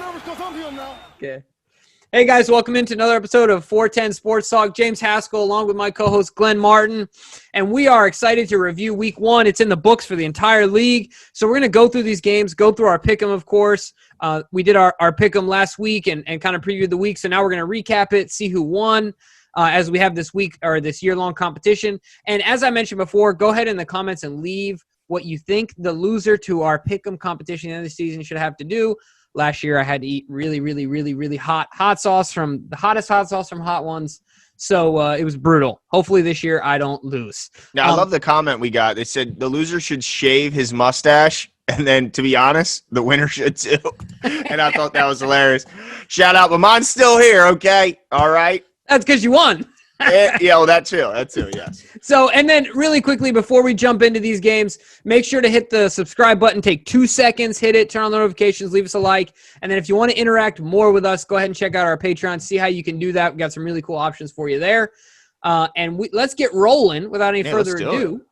nervous because I'm here now. Okay. Hey, guys, welcome into another episode of 410 Sports Talk. James Haskell along with my co-host Glenn Martin, and we are excited to review Week 1. It's in the books for the entire league, so we're going to go through these games, go through our pick'em, of course. We did our pick'em last week and kind of previewed the week, so now we're going to recap it, see who won as we have this week or this year-long competition. And as I mentioned before, go ahead in the comments and leave what you think the loser to our pick'em competition at the end of the season should have to do. Last year, I had to eat really hot sauce from the hottest hot sauce from Hot Ones. So it was brutal. Hopefully this year I don't lose. Now, I love the comment we got. They said the loser should shave his mustache. And then, to be honest, the winner should too. And I thought that was hilarious. Shout out, but mine's still here, okay? All right? That's because you won. Yeah, well, that too, yes. So, and then really quickly before we jump into these games, make sure to hit the subscribe button. Take 2 seconds, hit it, turn on the notifications, leave us a like. And then if you want to interact more with us, go ahead and check out our Patreon, see how you can do that. We've got some really cool options for you there. And let's get rolling without any further ado.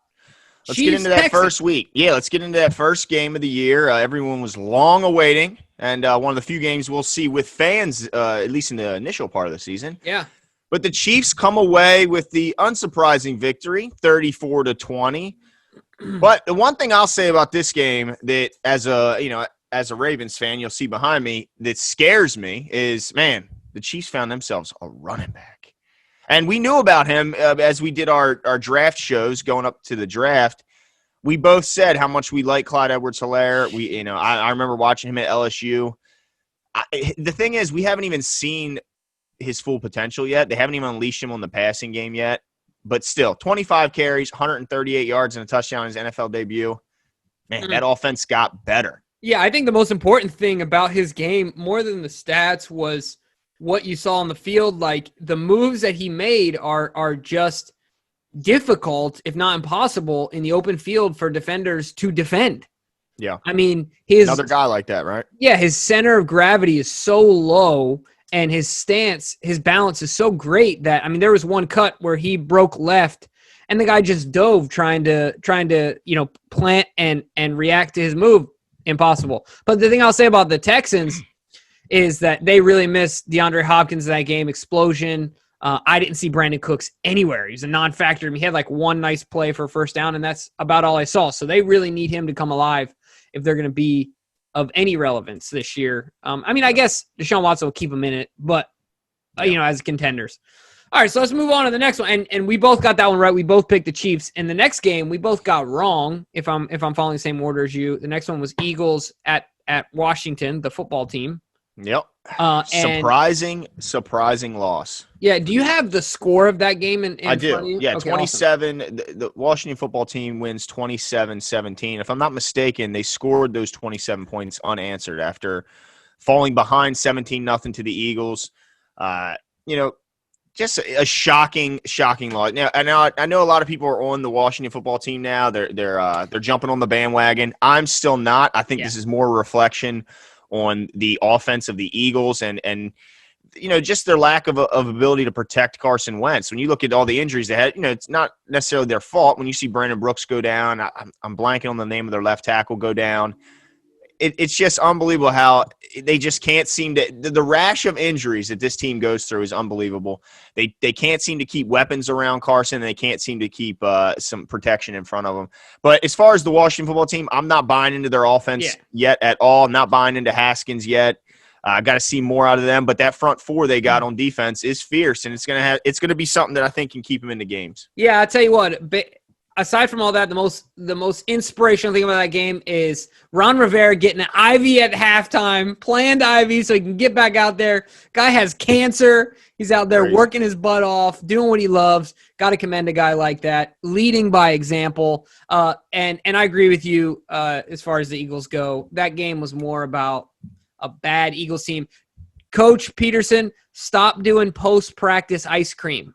Let's get into that first week. Yeah, let's get into that first game of the year. Everyone was long awaiting, and one of the few games we'll see with fans, at least in the initial part of the season. Yeah. But the Chiefs come away with the unsurprising victory, 34-20. But the one thing I'll say about this game that as a Ravens fan, you'll see behind me that scares me is, man, the Chiefs found themselves a running back. And we knew about him as we did our draft shows going up to the draft. We both said how much we like Clyde Edwards-Helaire. I remember watching him at LSU. The thing is, we haven't even seen his full potential yet. They haven't even unleashed him on the passing game yet. But still, 25 carries, 138 yards, and a touchdown in his NFL debut. Man, that offense got better. Yeah, I think the most important thing about his game, more than the stats, was what you saw on the field. Like, the moves that he made are just difficult, if not impossible, in the open field for defenders to defend. Yeah. I mean, another guy like that, right? Yeah, his center of gravity is so low, and his stance, his balance is so great that, I mean, there was one cut where he broke left, and the guy just dove trying to plant and react to his move. Impossible. But the thing I'll say about the Texans is that they really missed DeAndre Hopkins in that game. Explosion. I didn't see Brandon Cooks anywhere. He's a non-factor. He had like one nice play for a first down, and that's about all I saw. So they really need him to come alive if they're going to be of any relevance this year. I guess Deshaun Watson will keep him in it, but, as contenders. All right, so let's move on to the next one. And we both got that one right. We both picked the Chiefs. In the next game, we both got wrong, if I'm following the same order as you. The next one was Eagles at Washington, the football team. Yep. Surprising loss. Yeah. Do you have the score of that game in I do. Front of you? Yeah, okay, 27. Awesome. The Washington football team wins 27-17. If I'm not mistaken, they scored those 27 points unanswered after falling behind 17-0 to the Eagles. Just a shocking loss. Now, I know a lot of people are on the Washington football team now. They're jumping on the bandwagon. I'm still not. I think this is more a reflection on the offense of the Eagles and just their lack of ability to protect Carson Wentz. When you look at all the injuries they had, it's not necessarily their fault. When you see Brandon Brooks go down, I'm blanking on the name of their left tackle go down. It's just unbelievable how they just can't seem to – the rash of injuries that this team goes through is unbelievable. They can't seem to keep weapons around Carson, and they can't seem to keep some protection in front of him. But as far as the Washington football team, I'm not buying into their offense yet at all. I'm not buying into Haskins yet. I got to see more out of them. But that front four they got on defense is fierce, and it's gonna be something that I think can keep them in the games. Yeah, I'll tell you what – aside from all that, the most inspirational thing about that game is Ron Rivera getting an IV at halftime, planned IV so he can get back out there. Guy has cancer. He's out there working his butt off, doing what he loves. Got to commend a guy like that, leading by example. And I agree with you as far as the Eagles go. That game was more about a bad Eagles team. Coach Peterson, stop doing post-practice ice cream.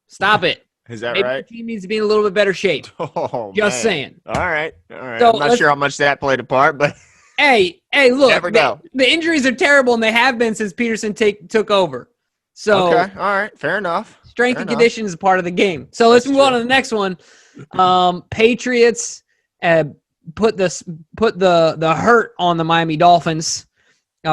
Stop it. Is that Maybe right? The team needs to be in a little bit better shape. Oh, Just saying. All right. So I'm not sure how much that played a part, but hey, look, never know. The injuries are terrible, and they have been since Peterson took over. So okay, all right, fair enough. Strength and condition is a part of the game. So let's move on to the next one. Patriots put the hurt on the Miami Dolphins.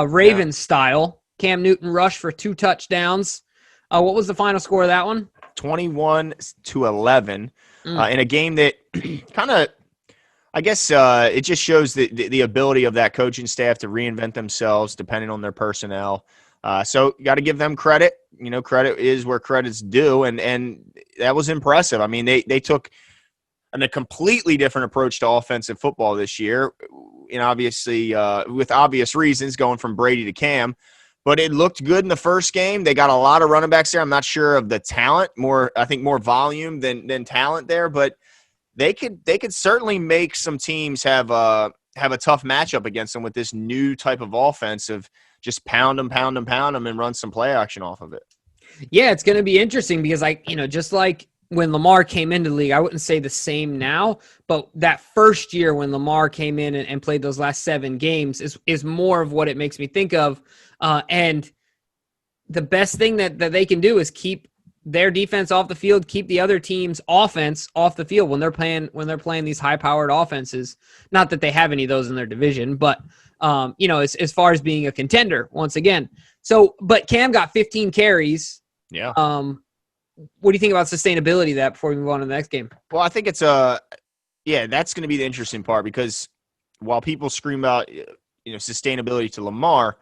Ravens style. Cam Newton rushed for 2 touchdowns. What was the final score of that one? 21-11 in a game that kind of, I guess, it just shows the ability of that coaching staff to reinvent themselves depending on their personnel. So you got to give them credit. Credit is where credit's due, and that was impressive. I mean, they took a completely different approach to offensive football this year, obviously with obvious reasons, going from Brady to Cam. But it looked good in the first game. They got a lot of running backs there. I'm not sure of the talent. I think more volume than talent there. But they could certainly make some teams have a tough matchup against them with this new type of offense of just pound them, and run some play action off of it. Yeah, it's going to be interesting because just like when Lamar came into the league, I wouldn't say the same now, but that first year when Lamar came in and played those last 7 games is more of what it makes me think of. And the best thing that they can do is keep their defense off the field, keep the other team's offense off the field when they're playing these high-powered offenses. Not that they have any of those in their division, but as far as being a contender once again. So, but Cam got 15 carries. Yeah. What do you think about sustainability of that before we move on to the next game? Well, I think it's that's going to be the interesting part because while people scream out, sustainability to Lamar,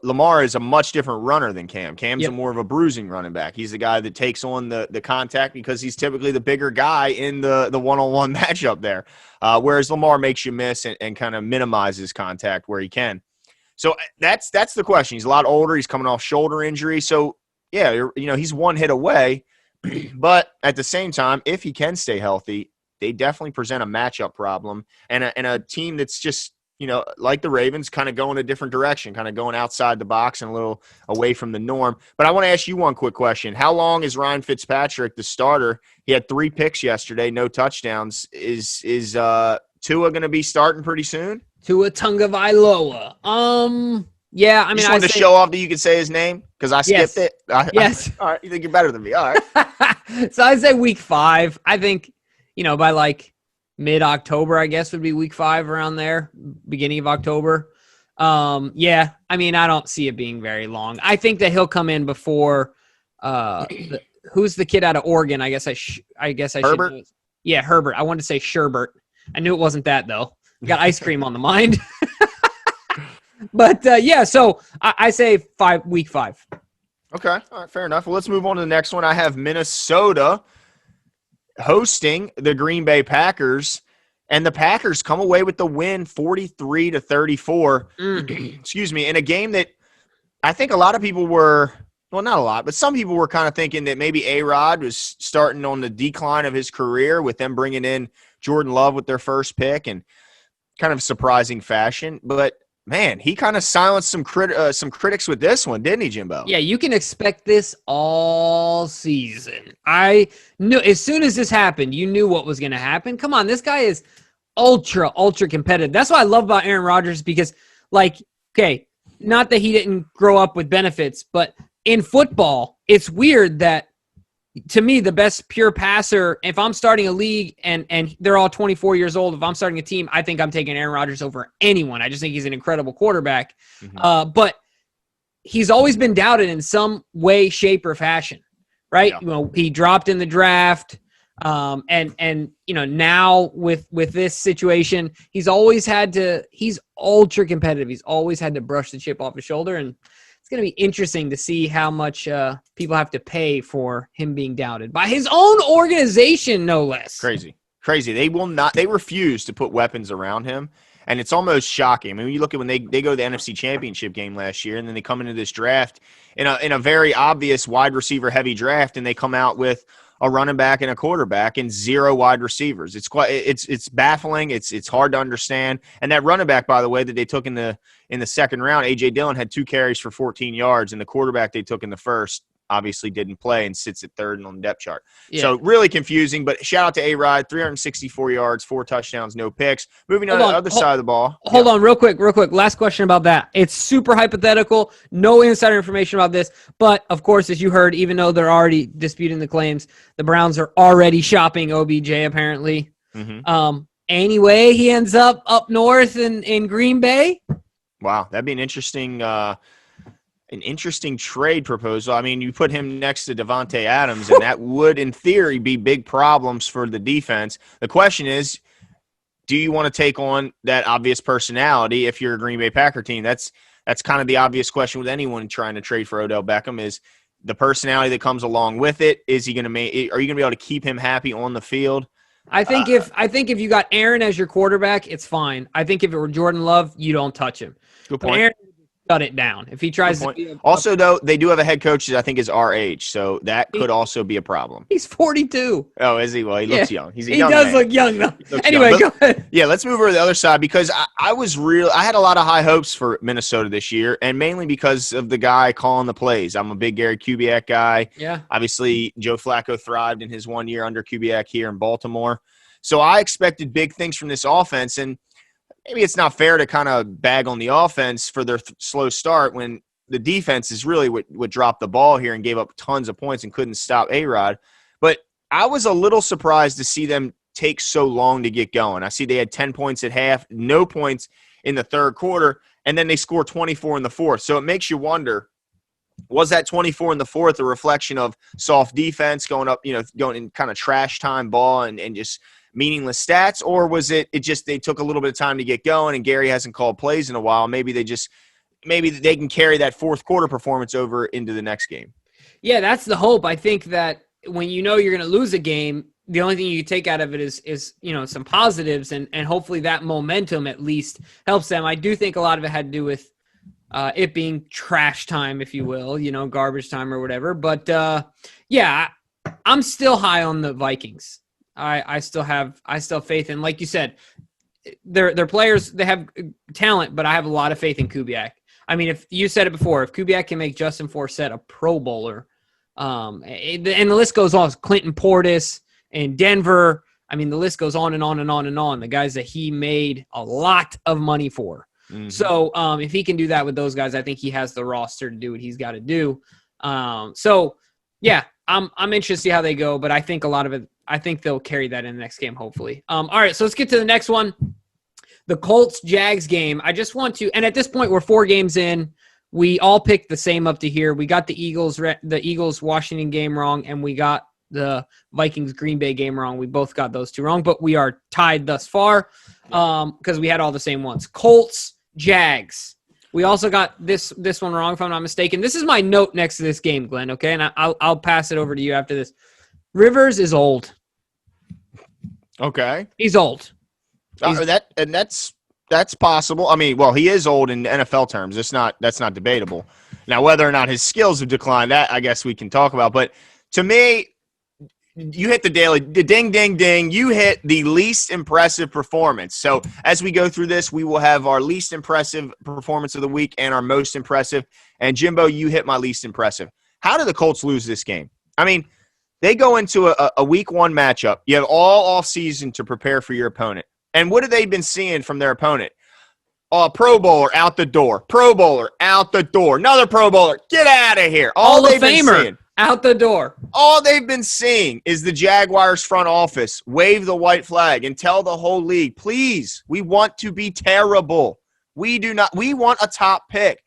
Lamar is a much different runner than Cam. Cam's more of a bruising running back. He's the guy that takes on the contact because he's typically the bigger guy in the one-on-one matchup there. Whereas Lamar makes you miss and kind of minimizes contact where he can. So that's the question. He's a lot older. He's coming off shoulder injury. So, yeah, he's one hit away. But at the same time, if he can stay healthy, they definitely present a matchup problem and a team that's just, like the Ravens, kind of going a different direction, kind of going outside the box and a little away from the norm. But I want to ask you one quick question. How long is Ryan Fitzpatrick, the starter? He had 3 picks yesterday, no touchdowns. Is Tua going to be starting pretty soon? Tua Tagovailoa. Yeah, I mean, I wanted to show off that you could say his name because I skipped it. Yes. All right, you think you're better than me. All right. So I'd say week 5. I think, by like mid-October, I guess would be week 5 around there, beginning of October. Yeah, I mean, I don't see it being very long. I think that he'll come in before who's the kid out of Oregon? I guess I Herbert? should. Yeah, Herbert. I wanted to say Sherbert. I knew it wasn't that though. Got ice cream on the mind. But so I say week 5. Okay, all right, fair enough. Well, let's move on to the next one. I have Minnesota hosting the Green Bay Packers, and the Packers come away with the win 43-34. Excuse me, in a game that I think a lot of people were, well, not a lot, but some people were kind of thinking that maybe A-Rod was starting on the decline of his career with them bringing in Jordan Love with their first pick and kind of surprising fashion. But man, he kind of silenced some critics with this one, didn't he, Jimbo? Yeah, you can expect this all season. I knew as soon as this happened, you knew what was going to happen. Come on, this guy is ultra competitive. That's what I love about Aaron Rodgers because, okay, not that he didn't grow up with benefits, but in football, it's weird that, to me, the best pure passer, if I'm starting a league and they're all 24 years old, if I'm starting a team, I think I'm taking Aaron Rodgers over anyone. I just think he's an incredible quarterback. Mm-hmm. But he's always been doubted in some way, shape, or fashion, right? Yeah. He dropped in the draft. And now with this situation, he's ultra competitive. He's always had to brush the chip off his shoulder, and it's going to be interesting to see how much people have to pay for him being doubted by his own organization, no less. Crazy. They refuse to put weapons around him, and it's almost shocking. I mean, when you look at when they go to the NFC Championship game last year, and then they come into this draft in a very obvious wide receiver heavy draft, and they come out with a running back and a quarterback and 0 wide receivers. It's baffling. It's hard to understand. And that running back, by the way, that they took in the second round, A.J. Dillon, had 2 carries for 14 yards, and the quarterback they took in the first obviously didn't play and sits at 3rd on the depth chart. Yeah. So really confusing, but shout out to A-Rod, 364 yards, 4 touchdowns, no picks. Moving on to the other side of the ball. Hold on real quick. Last question about that. It's super hypothetical, no insider information about this, but of course, as you heard, even though they're already disputing the claims, the Browns are already shopping OBJ apparently. Mm-hmm. Anyway, he ends up north in Green Bay. Wow, that'd be an interesting trade proposal. I mean, you put him next to Devontae Adams, and that would, in theory, be big problems for the defense. The question is, do you want to take on that obvious personality if you're a Green Bay Packer team? That's kind of the obvious question with anyone trying to trade for Odell Beckham is the personality that comes along with it. Are you going to be able to keep him happy on the field? I think if you got Aaron as your quarterback, it's fine. I think if it were Jordan Love, you don't touch him. Good point. But Aaron, shut it down. If he tries to also, though, they do have a head coach that I think is our age, so that could also be a problem. He's 42. Oh, is he? Well, he looks young. He's a he young does man. look young, though. Anyway, go ahead. Yeah, let's move over to the other side because I had a lot of high hopes for Minnesota this year, and mainly because of the guy calling the plays. I'm a big Gary Kubiak guy. Yeah. Obviously, Joe Flacco thrived in his 1 year under Kubiak here in Baltimore. So I expected big things from this offense, and maybe it's not fair to kind of bag on the offense for their slow start when the defense is really what dropped the ball here and gave up tons of points and couldn't stop A-Rod. But I was a little surprised to see them take so long to get going. I see they had 10 points at half, no points in the third quarter, and then they score 24 in the fourth. So it makes you wonder, was that 24 in the fourth a reflection of soft defense going up, going in kind of trash time ball and just meaningless stats, or was it just they took a little bit of time to get going and Gary hasn't called plays in a while? Maybe they can carry that fourth quarter performance over into the next game. Yeah, that's the hope. I think that when you're going to lose a game, the only thing you take out of it is some positives and hopefully that momentum at least helps them. I do think a lot of it had to do with it being trash time, if you will, garbage time or whatever. But I'm still high on the Vikings. I still have faith in, like you said, they're players, they have talent, but I have a lot of faith in Kubiak. I mean, if you said it before, if Kubiak can make Justin Forsett a Pro Bowler, and the list goes on, Clinton Portis and Denver. I mean, the list goes on and on and on and on. The guys that he made a lot of money for. Mm-hmm. So if he can do that with those guys, I think he has the roster to do what he's got to do. I'm interested to see how they go, but I think a lot of it, I think they'll carry that in the next game, hopefully. All right, so let's get to the next one. The Colts Jags game. I just want to, and at this point, we're 4 games in. We all picked the same up to here. We got the Eagles Washington game wrong, and we got the Vikings Green Bay game wrong. We both got those 2 wrong, but we are tied thus far because we had all the same ones. Colts Jags. We also got this one wrong, if I'm not mistaken. This is my note next to this game, Glenn. Okay, and I'll pass it over to you after this. Rivers is old. Okay, he's old. That's possible. I mean, well, he is old in NFL terms. That's not debatable. Now, whether or not his skills have declined, that I guess we can talk about. But to me, you hit the ding, ding, ding. You hit the least impressive performance. So as we go through this, we will have our least impressive performance of the week and our most impressive. And Jimbo, you hit my least impressive. How did the Colts lose this game? I mean, they go into a week 1 matchup. You have all offseason to prepare for your opponent. And what have they been seeing from their opponent? Pro Bowler out the door. Pro Bowler out the door. Another Pro Bowler. Get out of here. All they've been seeing out the door. All they've been seeing is the Jaguars front office wave the white flag and tell the whole league, please, we want to be terrible. We want a top pick.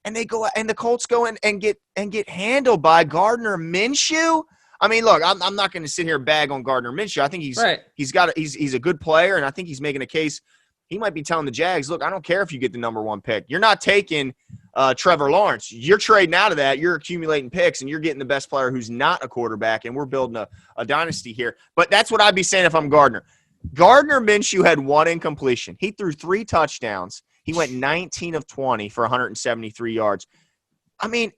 And they go and the Colts go in and get handled by Gardner Minshew. I mean, look, I'm not going to sit here and bag on Gardner Minshew. I think he's a good player, and I think he's making a case. He might be telling the Jags, look, I don't care if you get the number 1 pick. You're not taking Trevor Lawrence. You're trading out of that. You're accumulating picks, and you're getting the best player who's not a quarterback, and we're building a dynasty here. But that's what I'd be saying if I'm Gardner. Gardner Minshew had 1 incompletion. He threw 3 touchdowns. He went 19 of 20 for 173 yards. I mean,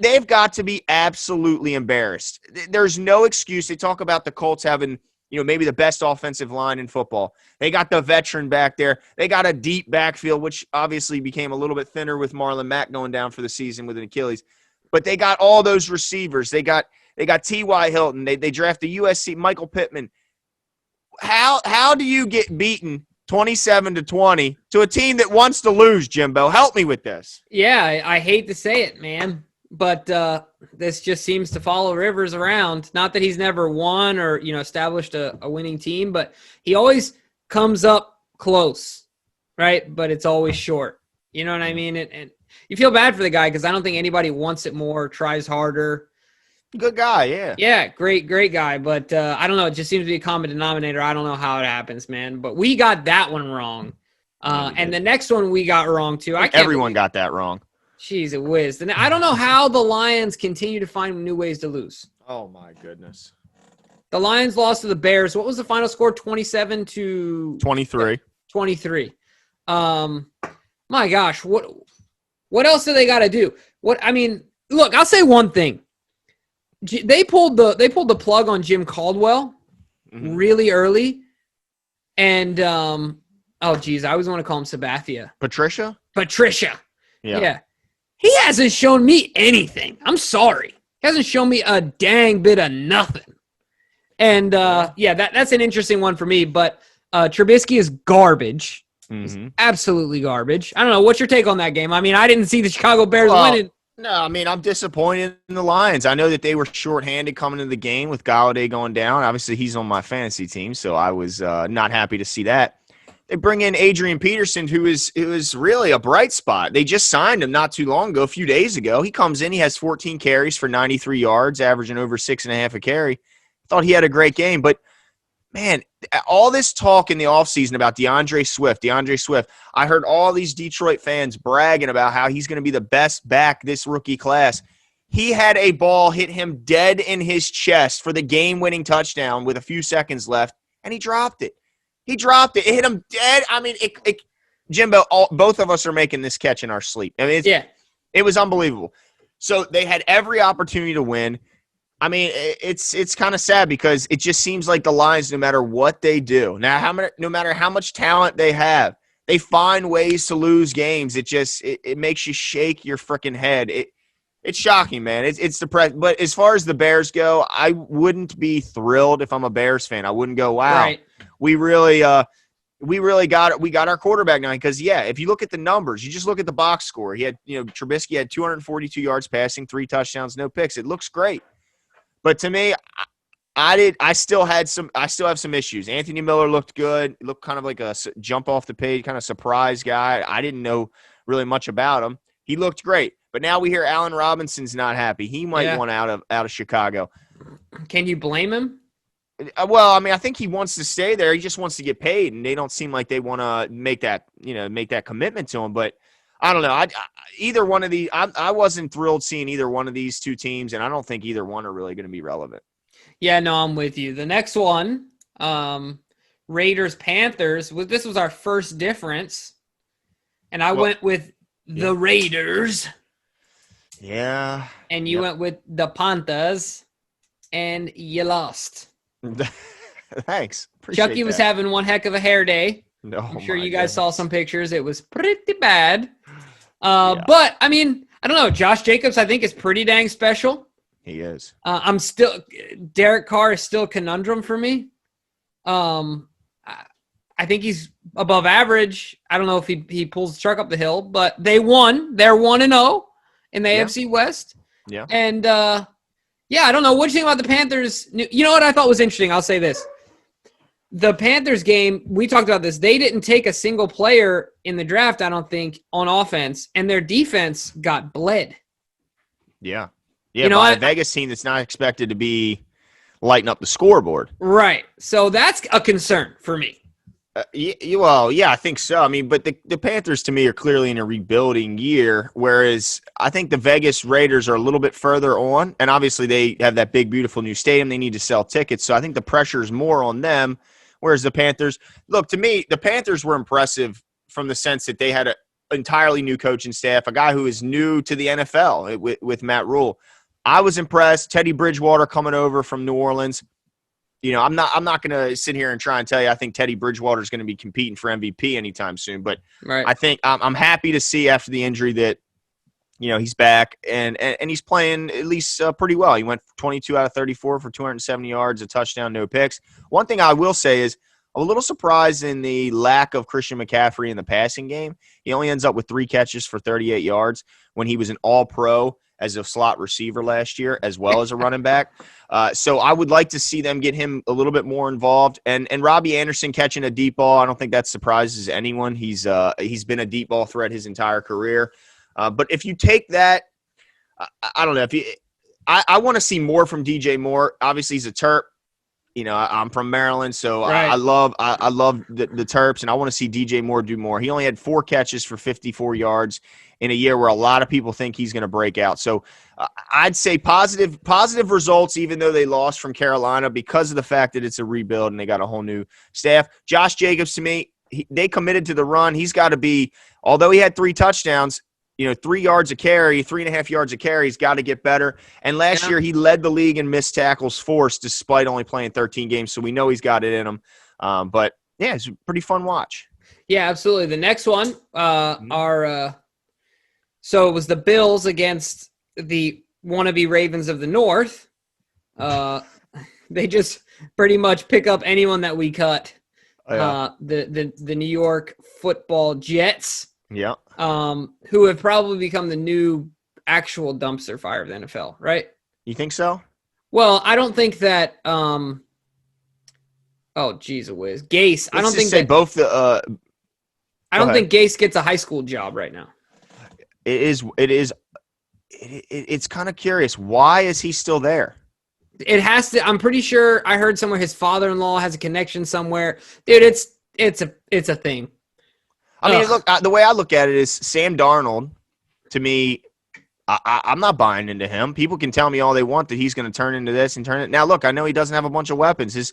they've got to be absolutely embarrassed. There's no excuse. They talk about the Colts having, maybe the best offensive line in football. They got the veteran back there. They got a deep backfield, which obviously became a little bit thinner with Marlon Mack going down for the season with an Achilles. But they got all those receivers. They got T.Y. Hilton. They drafted USC Michael Pittman. How do you get beaten 27-20 to a team that wants to lose, Jimbo? Help me with this. Yeah, I hate to say it, man. But this just seems to follow Rivers around. Not that he's never won or, established a winning team, but he always comes up close, right? But it's always short. You know what I mean? And you feel bad for the guy because I don't think anybody wants it more, tries harder. Good guy, yeah. Yeah, great guy. But I don't know. It just seems to be a common denominator. I don't know how it happens, man. But we got that one wrong. And the next one we got wrong, too. Everyone got that wrong. Jeez, it whiz. And I don't know how the Lions continue to find new ways to lose. Oh, my goodness. The Lions lost to the Bears. What was the final score? 27-23. 23. My gosh, what else do they got to do? Look, I'll say one thing. They pulled the plug on Jim Caldwell really early, and oh geez, I always want to call him Sabathia. Patricia. Yeah. He hasn't shown me anything. I'm sorry, he hasn't shown me a dang bit of nothing. And that's an interesting one for me. But Trubisky is garbage. Mm-hmm. Absolutely garbage. I don't know. What's your take on that game? I mean, I didn't see the Chicago Bears winning. No, I mean, I'm disappointed in the Lions. I know that they were shorthanded coming into the game with Galladay going down. Obviously, he's on my fantasy team, so I was not happy to see that. They bring in Adrian Peterson, who is really a bright spot. They just signed him not too long ago, a few days ago. He comes in, he has 14 carries for 93 yards, averaging over 6.5 a carry. Thought he had a great game, but man, all this talk in the offseason about Deandre Swift, I heard all these Detroit fans bragging about how he's going to be the best back this rookie class. He had a ball hit him dead in his chest for the game-winning touchdown with a few seconds left, and he dropped it. It hit him dead. I mean, Jimbo, both of us are making this catch in our sleep. I mean, it was unbelievable. So they had every opportunity to win. I mean, it's kind of sad because it just seems like the Lions, no matter what they do, no matter how much talent they have, they find ways to lose games. It makes you shake your freaking head. It's shocking, man. It's depressing. But as far as the Bears go, I wouldn't be thrilled if I'm a Bears fan. I wouldn't go, wow, right. we really got it. We got our quarterback now. Because if you look at the numbers, you just look at the box score. Trubisky had 242 yards passing, 3 touchdowns, no picks. It looks great. But to me, I still have some issues. Anthony Miller looked good. He looked kind of like a jump off the page, kind of surprise guy. I didn't know really much about him. He looked great. But now we hear Allen Robinson's not happy. He might want out of Chicago. Can you blame him? Well, I mean, I think he wants to stay there. He just wants to get paid, and they don't seem like they want to make that commitment to him. But I don't know. Either one of these, I wasn't thrilled seeing either one of these two teams, and I don't think either one are really going to be relevant. Yeah, no, I'm with you. The next one, Raiders-Panthers. This was our first difference, and I went with the Raiders. Yeah. And you went with the Panthers, and you lost. Thanks. Appreciate Chucky was having one heck of a hair day. No, I'm sure you guys saw some pictures. It was pretty bad. But, I mean, I don't know. Josh Jacobs, I think, is pretty dang special. He is. Derek Carr is still a conundrum for me. I think he's above average. I don't know if he pulls the truck up the hill, but they won. They're 1-0 in the AFC West. Yeah. And, I don't know. What do you think about the Panthers? You know what I thought was interesting? I'll say this. The Panthers game, we talked about this. They didn't take a single player in the draft, I don't think, on offense, and their defense got bled. Yeah. Yeah, by a Vegas team that's not expected to be lighting up the scoreboard. Right. So that's a concern for me. I think so. I mean, but the Panthers, to me, are clearly in a rebuilding year, whereas I think the Vegas Raiders are a little bit further on, and obviously they have that big, beautiful new stadium. They need to sell tickets, so I think the pressure is more on them, whereas the Panthers – look, to me, the Panthers were impressive from the sense that they had an entirely new coaching staff, a guy who is new to the NFL with Matt Rule. I was impressed. Teddy Bridgewater coming over from New Orleans. I'm not going to sit here and try and tell you I think Teddy Bridgewater is going to be competing for MVP anytime soon. But right. I think I'm happy to see after the injury that he's back and he's playing at least pretty well. He went 22 out of 34 for 270 yards, a touchdown, no picks. One thing I will say is I'm a little surprised in the lack of Christian McCaffrey in the passing game. He only ends up with 3 catches for 38 yards when he was an All-Pro as a slot receiver last year, as well as a running back. So I would like to see them get him a little bit more involved. And Robbie Anderson catching a deep ball, I don't think that surprises anyone. He's been a deep ball threat his entire career. But if you take that, I don't know. I want to see more from DJ Moore. Obviously, he's a Terp. I'm from Maryland, so right. I love the Terps, and I want to see DJ Moore do more. He only had 4 catches for 54 yards in a year where a lot of people think he's going to break out. So I'd say positive results, even though they lost from Carolina because of the fact that it's a rebuild and they got a whole new staff. Josh Jacobs, to me, they committed to the run. He's got to be, although he had 3 touchdowns, 3 yards a carry, 3.5 yards a carry, he's got to get better. And last year he led the league in missed tackles forced despite only playing 13 games. So we know he's got it in him. But yeah, it's a pretty fun watch. Yeah, absolutely. The next one so it was the Bills against the wannabe Ravens of the North. They just pretty much pick up anyone that we cut. The New York Football Jets. Yeah. Who have probably become the new actual dumpster fire of the NFL, right? You think so? Well, I don't think that Gase. I don't think that both the I don't think Gase gets a high school job right now. It's kind of curious. Why is he still there? It has to. I'm pretty sure I heard somewhere his father-in-law has a connection somewhere. Dude, it's a thing. I mean, look, the way I look at it is Sam Darnold, to me, I'm not buying into him. People can tell me all they want that he's going to turn into this and turn it. Now, look, I know he doesn't have a bunch of weapons.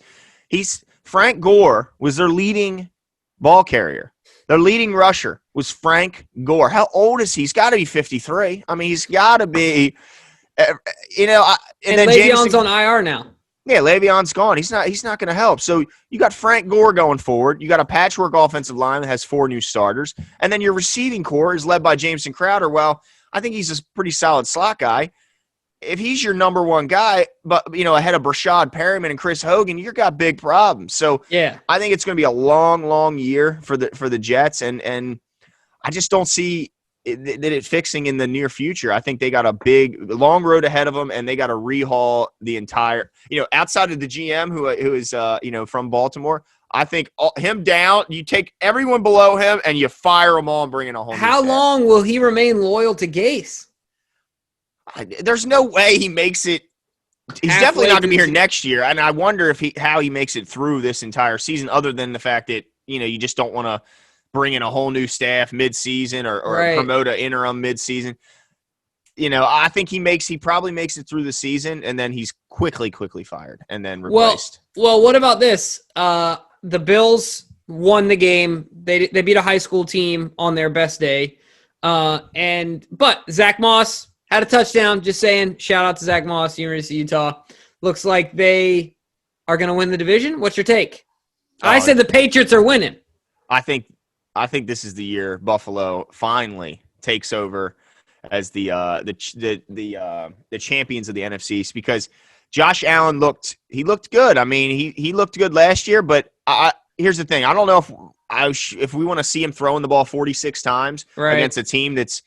Frank Gore was their leading ball carrier. Their leading rusher was Frank Gore. How old is he? He's got to be 53. I mean, he's got to be, and then Le'Veon's on IR now. Yeah, Le'Veon's gone. He's not going to help. So you got Frank Gore going forward. You got a patchwork offensive line that has 4 new starters. And then your receiving core is led by Jameson Crowder. Well, I think he's a pretty solid slot guy. If he's your number one guy, but ahead of Brashad Perriman and Chris Hogan, you've got big problems. So yeah, I think it's going to be a long, long year for the Jets, and I just don't see that it fixing in the near future. I think they got a long road ahead of them, and they got to rehaul the entire. Outside of the GM who is from Baltimore. I think him down. You take everyone below him and you fire them all and bring in a whole. How long will he remain loyal to Gase? There's no way he makes it. He's definitely not going to be here next year, and I wonder how he makes it through this entire season. Other than the fact that you just don't want to bring in a whole new staff mid-season or promote an interim mid-season. I think he probably makes it through the season, and then he's quickly fired and then replaced. Well, what about this? The Bills won the game. They beat a high school team on their best day, but Zach Moss had a touchdown. Just saying, shout out to Zach Moss, University of Utah. Looks like they are going to win the division. What's your take? I said the Patriots are winning. I think this is the year Buffalo finally takes over as the champions of the NFC East, because Josh Allen looked good. I mean, he looked good last year, but here's the thing. I don't know if we want to see him throwing the ball 46 times against a team that's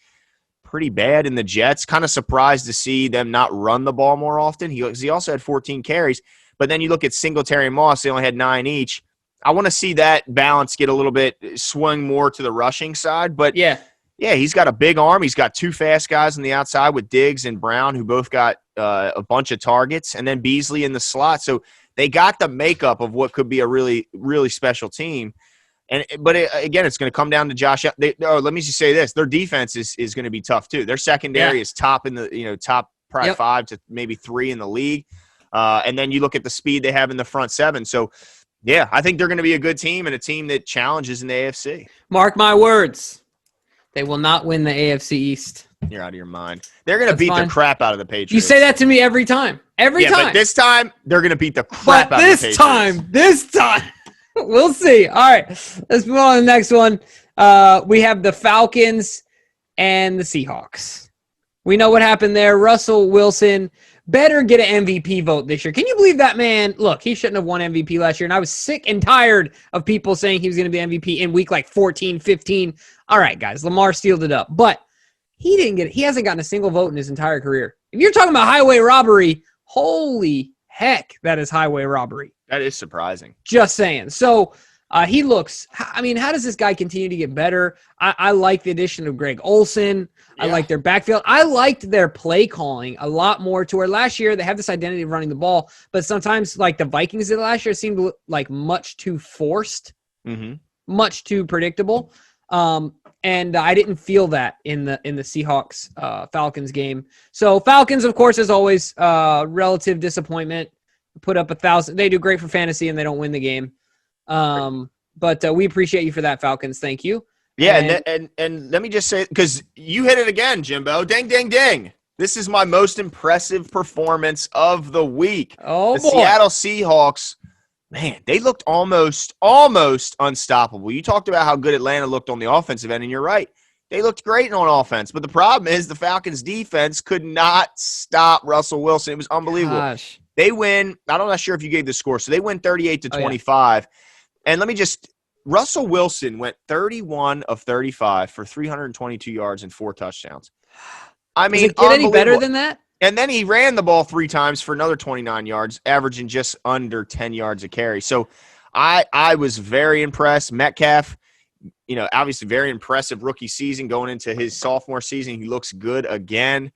pretty bad in the Jets. Kind of surprised to see them not run the ball more often. He also had 14 carries, but then you look at Singletary and Moss, they only had 9 each. I want to see that balance get a little bit swing more to the rushing side, but yeah, he's got a big arm. He's got 2 fast guys on the outside with Diggs and Brown, who both got a bunch of targets, and then Beasley in the slot. So they got the makeup of what could be a really, really special team. But again, it's going to come down to Josh. Let me just say this: their defense is going to be tough too. Their secondary is top in the top probably 5 to maybe 3 in the league, and then you look at the speed they have in the front 7. So yeah, I think they're going to be a good team and a team that challenges in the AFC. Mark my words. They will not win the AFC East. You're out of your mind. They're going to beat the crap out of the Patriots. You say that to me every time. Every time. But this time, they're going to beat the crap out of the Patriots. This time. We'll see. All right. Let's move on to the next one. We have the Falcons and the Seahawks. We know what happened there. Russell Wilson better get an MVP vote this year. Can you believe that man? Look, he shouldn't have won MVP last year, and I was sick and tired of people saying he was going to be MVP in week like 14, 15. All right, guys, Lamar sealed it up. But He hasn't gotten a single vote in his entire career. If you're talking about highway robbery, holy heck, that is highway robbery. That is surprising. Just saying. So he looks, I mean, how does this guy continue to get better? I like the addition of Greg Olsen. Yeah. I like their backfield. I liked their play calling a lot more, to where last year they have this identity of running the ball, but sometimes like the Vikings did last year seemed like much too forced, much too predictable. And I didn't feel that in the Seahawks Falcons game. So Falcons, of course, as always, relative disappointment. Put up 1,000. They do great for fantasy and they don't win the game. But we appreciate you for that, Falcons. Thank you. Yeah, and let me just say, because you hit it again, Jimbo. Ding, ding, ding. This is my most impressive performance of the week. Oh, the boy. Seattle Seahawks. Man, they looked almost unstoppable. You talked about how good Atlanta looked on the offensive end, and you're right. They looked great on offense. But the problem is the Falcons' defense could not stop Russell Wilson. It was unbelievable. Gosh. They win. I'm not sure if you gave the score. So they win 38-25. Yeah. And let me just – Russell Wilson went 31 of 35 for 322 yards and 4 touchdowns. I mean, does it get any better than that? And then he ran the ball 3 times for another 29 yards, averaging just under 10 yards a carry. So I was very impressed. Metcalf, obviously very impressive rookie season going into his sophomore season. He looks good again.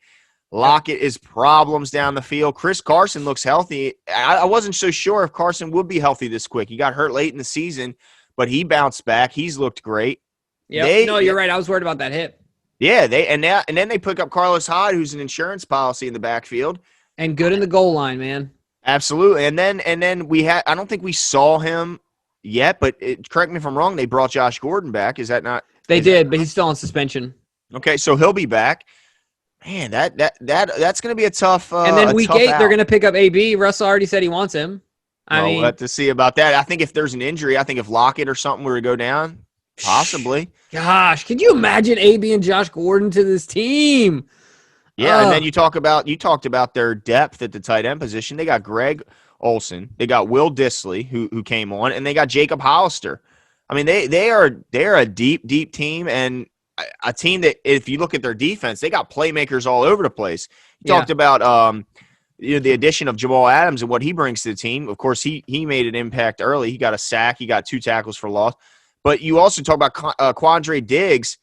Lockett is problems down the field. Chris Carson looks healthy. I wasn't so sure if Carson would be healthy this quick. He got hurt late in the season, but he bounced back. He's looked great. Yeah, no, you're right. I was worried about that hip. Yeah, and then they pick up Carlos Hyde, who's an insurance policy in the backfield, and good in the goal line, man. Absolutely. And then we had. I don't think we saw him yet, but correct me if I'm wrong. They brought Josh Gordon back. Is that not? They did, but he's still on suspension. Okay, so he'll be back. Man, that's going to be a tough. And then week 8, they're going to pick up AB. Russell already said he wants him. We'll have to see about that. I think if there's an injury, I think if Lockett or something were to go down. Possibly. Gosh, could you imagine AB and Josh Gordon to this team? Yeah, and then you talked about their depth at the tight end position. They got Greg Olsen, they got Will Dissly, who came on, and they got Jacob Hollister. I mean, they're a deep team, and a team that, if you look at their defense, they got playmakers all over the place. You talked about the addition of Jamal Adams and what he brings to the team. Of course, he made an impact early. He got a sack. He got 2 tackles for loss. But you also talk about Quandre Diggs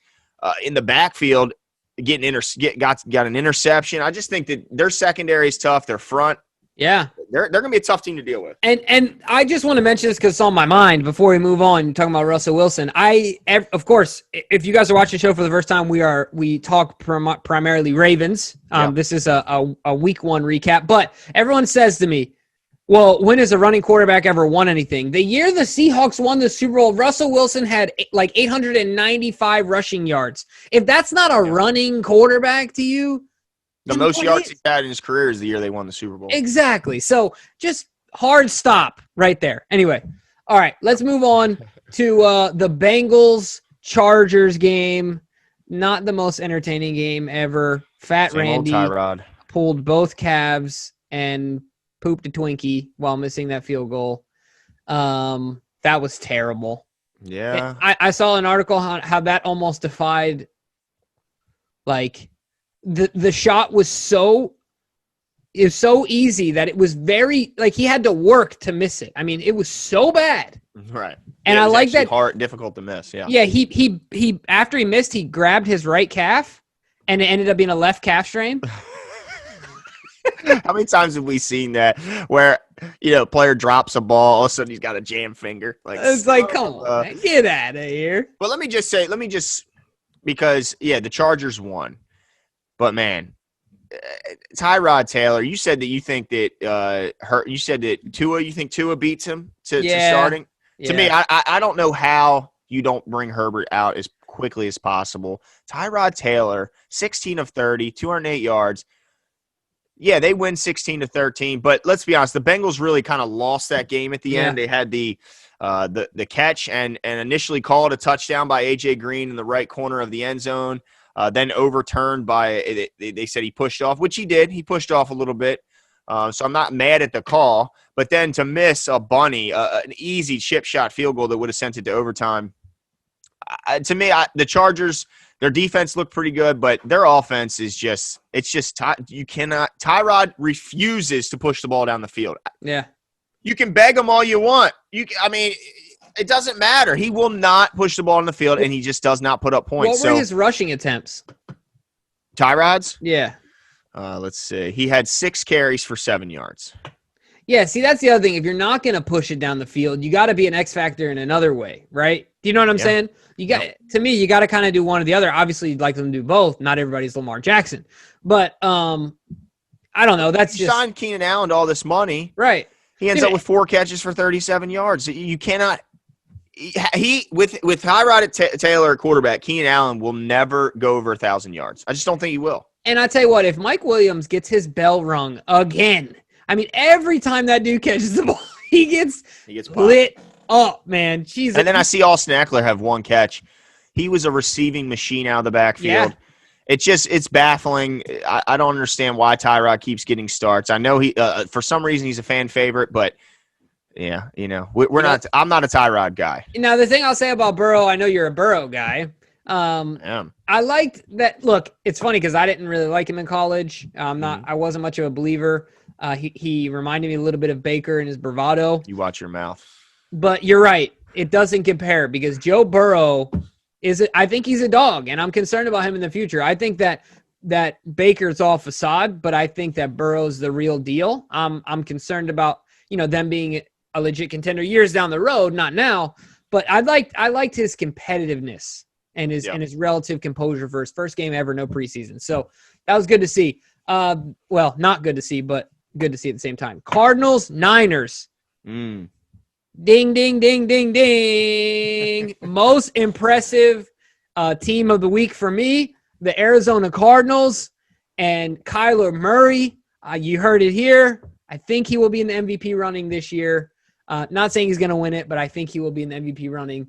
in the backfield got an interception. I just think that their secondary is tough. Their front, they're going to be a tough team to deal with. And I just want to mention this because it's on my mind before we move on. Talking about Russell Wilson, of course, if you guys are watching the show for the first time, we talk primarily Ravens. This is a week 1 recap, but everyone says to me, well, when has a running quarterback ever won anything? The year the Seahawks won the Super Bowl, Russell Wilson had like 895 rushing yards. If that's not a running quarterback to you, the most yards he's had in his career is the year they won the Super Bowl. Exactly. So just hard stop right there. Anyway, all right, let's move on to the Bengals Chargers game. Not the most entertaining game ever. Fat Randy pulled both calves and pooped a Twinkie while missing that field goal. That was terrible. Yeah. I saw an article on how that almost defied, like, the shot was so easy that it was very, like, he had to work to miss it. I mean, it was so bad. Right. And I like that. Difficult to miss. Yeah. Yeah. He after he missed, he grabbed his right calf and it ended up being a left calf strain. How many times have we seen that where, player drops a ball, all of a sudden he's got a jam finger? It's like, come on, man, get out of here. But let me just because, the Chargers won. But, man, Tyrod Taylor, you said that you think that you think Tua beats him to starting? Yeah. To me, I don't know how you don't bring Herbert out as quickly as possible. Tyrod Taylor, 16 of 30, 208 yards. Yeah, they win 16-13, but let's be honest, the Bengals really kind of lost that game at the end. They had the catch and initially called a touchdown by A.J. Green in the right corner of the end zone, then overturned by they said he pushed off, which he did. He pushed off a little bit, so I'm not mad at the call. But then to miss a bunny, an easy chip shot field goal that would have sent it to overtime, To me, the Chargers, their defense looked pretty good, but their offense is just you cannot. Tyrod refuses to push the ball down the field. Yeah. You can beg him all you want. It doesn't matter. He will not push the ball on the field, and he just does not put up points. What were his rushing attempts? Tyrod's? Yeah. Let's see. He had 6 carries for 7 yards. Yeah, see, that's the other thing. If you're not going to push it down the field, you got to be an X factor in another way, right? Do you know what I'm saying? To me, you got to kind of do one or the other. Obviously, you'd like them to do both. Not everybody's Lamar Jackson. But I don't know. That's you signed Keenan Allen to all this money. Right. He ends up with 4 catches for 37 yards. You cannot with Tyrod Taylor at quarterback, Keenan Allen will never go over 1,000 yards. I just don't think he will. And I tell you what, if Mike Williams gets his bell rung again, I mean, every time that dude catches the ball, he gets lit up, man. Jesus. And then I see Austin Eckler have 1 catch. He was a receiving machine out of the backfield. Yeah. It's baffling. I don't understand why Tyrod keeps getting starts. I know he for some reason he's a fan favorite, but yeah, we're not. I'm not a Tyrod guy. Now the thing I'll say about Burrow, I know you're a Burrow guy. I liked that. Look, it's funny because I didn't really like him in college. I wasn't much of a believer. He reminded me a little bit of Baker and his bravado. You watch your mouth. But you're right. It doesn't compare because Joe Burrow I think he's a dog, and I'm concerned about him in the future. I think that Baker's all facade, but I think that Burrow's the real deal. I'm concerned about, them being a legit contender years down the road, not now. But I liked his competitiveness and his relative composure for his first game ever, no preseason. So that was good to see. Well, not good to see, but good to see at the same time. Cardinals, Niners. Ding, ding, ding, ding, ding. Most impressive team of the week for me, the Arizona Cardinals and Kyler Murray. You heard it here. I think he will be in the MVP running this year. Not saying he's going to win it, but I think he will be in the MVP running.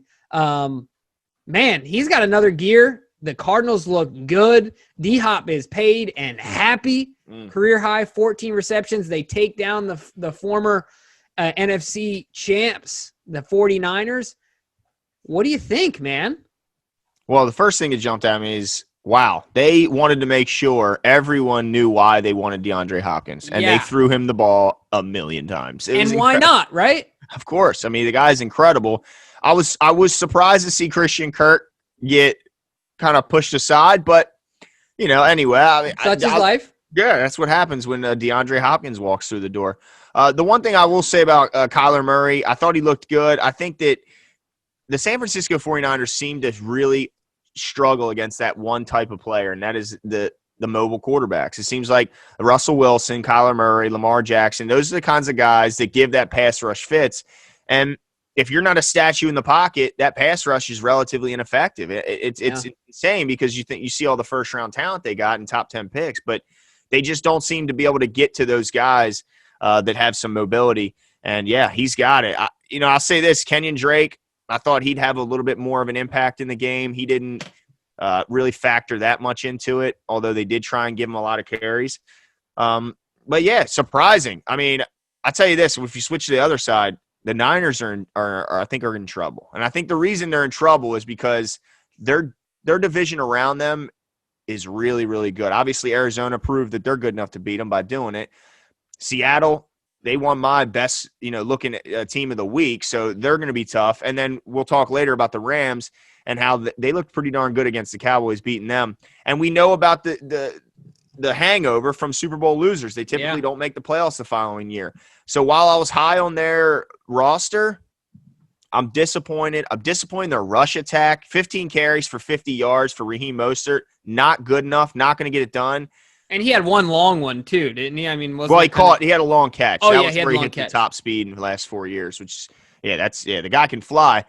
Man, he's got another gear. The Cardinals look good. D-Hop is paid and happy. Career high, 14 receptions. They take down the former NFC champs, the 49ers. What do you think, man? Well, the first thing that jumped at me is, wow, they wanted to make sure everyone knew why they wanted DeAndre Hopkins, and they threw him the ball a million times. And why not, right? Of course. I mean, the guy's incredible. I was surprised to see Christian Kirk get kind of pushed aside, but, anyway. Such is life. Yeah, that's what happens when DeAndre Hopkins walks through the door. The one thing I will say about Kyler Murray, I thought he looked good. I think that the San Francisco 49ers seem to really struggle against that one type of player, and that is the mobile quarterbacks. It seems like Russell Wilson, Kyler Murray, Lamar Jackson, those are the kinds of guys that give that pass rush fits. And if you're not a statue in the pocket, that pass rush is relatively ineffective. It's insane because you see all the first-round talent they got in top 10 picks, but they just don't seem to be able to get to those guys that have some mobility. And, yeah, he's got it. I'll say this, Kenyon Drake, I thought he'd have a little bit more of an impact in the game. He didn't really factor that much into it, although they did try and give him a lot of carries. But, yeah, surprising. I mean, I tell you this, if you switch to the other side, the Niners I think are in trouble. And I think the reason they're in trouble is because their division around them is really, really good. Obviously, Arizona proved that they're good enough to beat them by doing it. Seattle, they won my best, looking at team of the week, so they're going to be tough. And then we'll talk later about the Rams and how they looked pretty darn good against the Cowboys, beating them. And we know about the hangover from Super Bowl losers. They typically don't make the playoffs the following year. So while I was high on their roster, I'm disappointed. I'm disappointed in their rush attack. 15 carries for 50 yards for Raheem Mostert. Not good enough. Not going to get it done. And he had one long one too, didn't he? I mean, he had a long catch. Oh, that yeah, was he had where he long hit catch. The top speed in the last 4 years, which the guy can fly.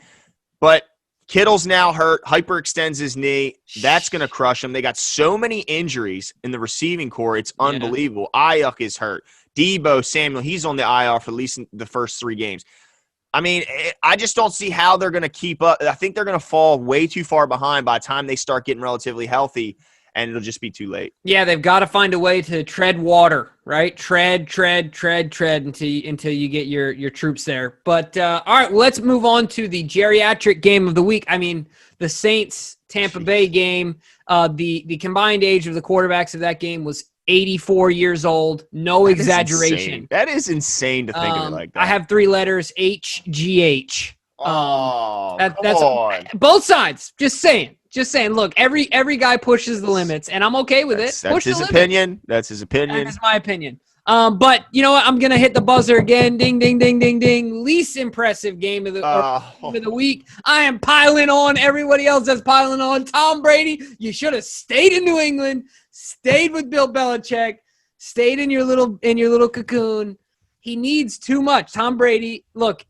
But Kittle's now hurt, hyperextends his knee. That's going to crush him. They got so many injuries in the receiving core. It's unbelievable. Ayuk is hurt. Debo Samuel, he's on the IR for at least the first 3 games. I mean, I just don't see how they're going to keep up. I think they're going to fall way too far behind by the time they start getting relatively healthy. and it'll just be too late. Yeah, they've got to find a way to tread water, right? Tread until you get your troops there. But all right, well, let's move on to the geriatric game of the week. I mean, the Saints Tampa Bay game. The combined age of the quarterbacks of that game was 84 years old. No exaggeration. That is insane to think of it like that. I have 3 letters, HGH. That's on. Both sides. Just saying. Look, every guy pushes the limits, and I'm okay with it. That's his opinion. That's his opinion. That is my opinion. But you know what? I'm gonna hit the buzzer again. Ding, ding, ding, ding, ding. Least impressive game of the week. I am piling on. Everybody else that's piling on. Tom Brady, you should have stayed in New England, stayed with Bill Belichick, stayed in your little cocoon. He needs too much. Tom Brady, look.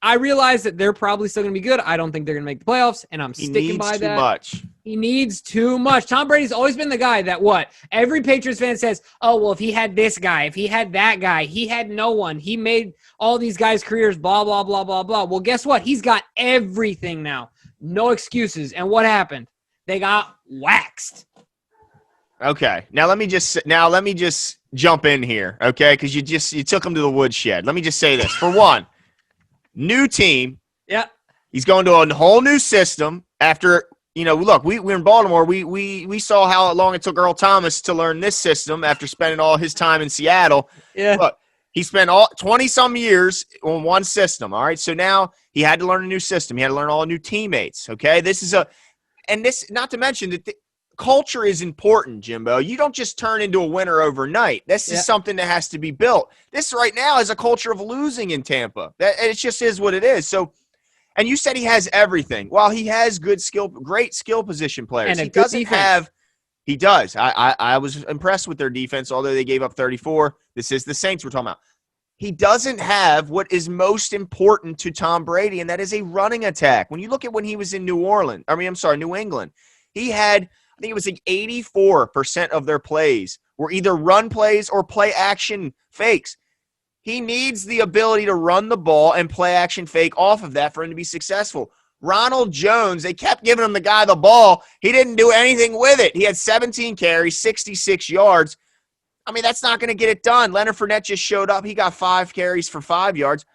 I realize that they're probably still going to be good. I don't think they're going to make the playoffs, and I'm sticking by that. He needs too much. Tom Brady's always been the guy that every Patriots fan says, oh, well, if he had this guy, if he had that guy, he had no one. He made all these guys' careers, blah, blah, blah, blah, blah. Well, guess what? He's got everything now. No excuses. And what happened? They got waxed. Okay. Now let me just jump in here, okay? Because you took him to the woodshed. Let me just say this. For one, new team. Yeah. He's going to a whole new system after, look, we're in Baltimore. We saw how long it took Earl Thomas to learn this system after spending all his time in Seattle. Yeah. Look, he spent 20-some years on one system, all right? So now he had to learn a new system. He had to learn all new teammates, okay? Not to mention that culture is important, Jimbo. You don't just turn into a winner overnight. This is something that has to be built. This right now is a culture of losing in Tampa. It just is what it is. So, and you said he has everything. While he has great skill position players, and he does. I was impressed with their defense, although they gave up 34. This is the Saints we're talking about. He doesn't have what is most important to Tom Brady, and that is a running attack. When you look at when he was in New England, he had, I think it was like 84% of their plays were either run plays or play action fakes. He needs the ability to run the ball and play action fake off of that for him to be successful. Ronald Jones, they kept giving him the guy the ball. He didn't do anything with it. He had 17 carries, 66 yards. I mean, that's not going to get it done. Leonard Fournette just showed up. He got 5 carries for 5 yards.